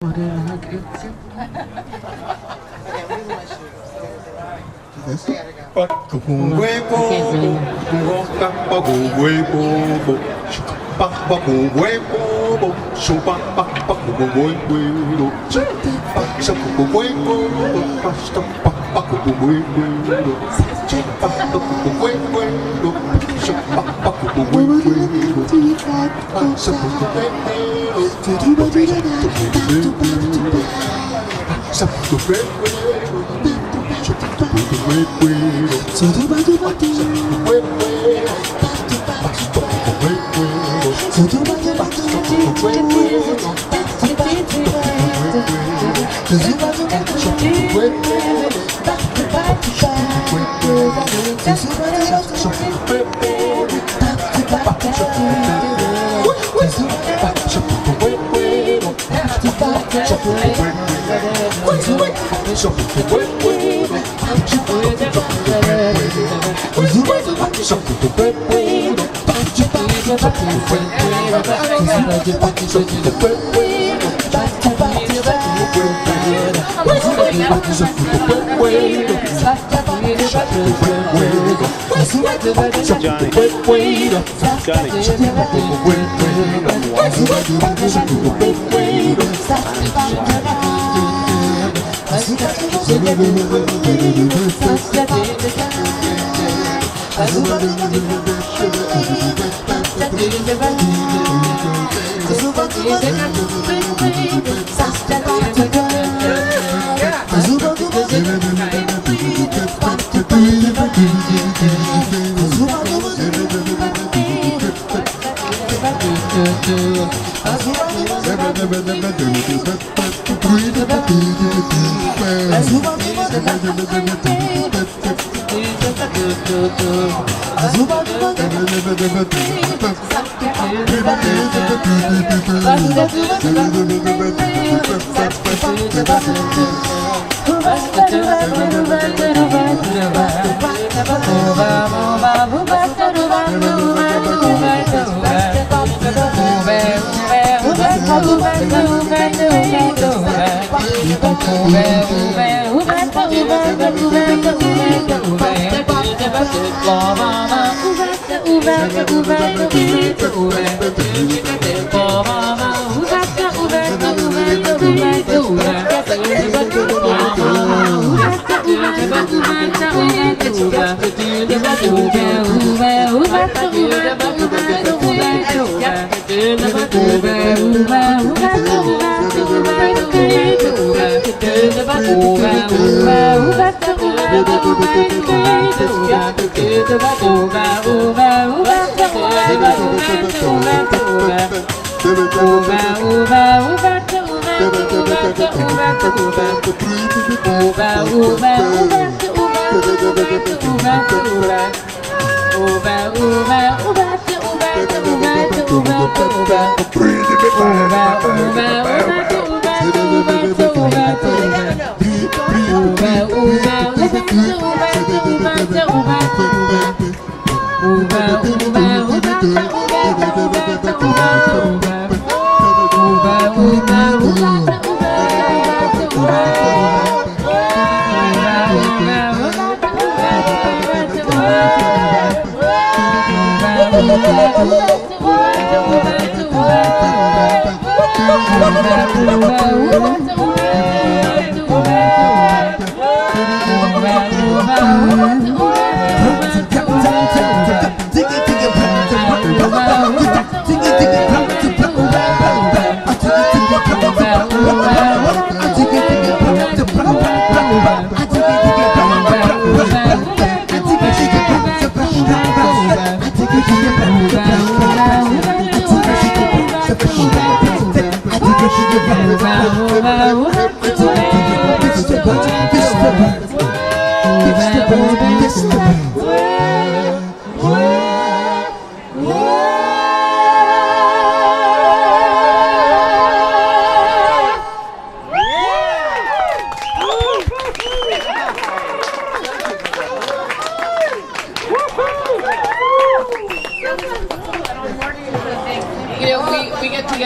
What the heck is it?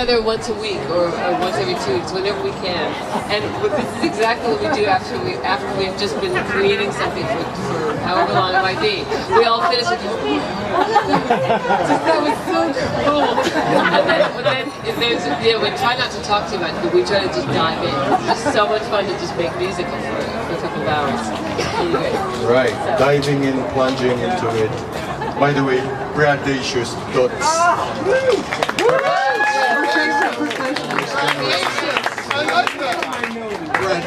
together once a week or once every 2 weeks, whenever we can. And this is exactly what we do after we've just been creating something for however long it might be. We all finish it. That was so cool. But then we try not to talk too much, but we try to just dive in. It's just so much fun to just make music for a couple of hours. Anyway, Right, so. Diving in, plunging into it. By the way, Bradacious Dots.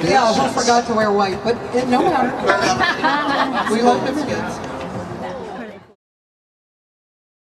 Yeah, who forgot to wear white, but no matter. We love them kids.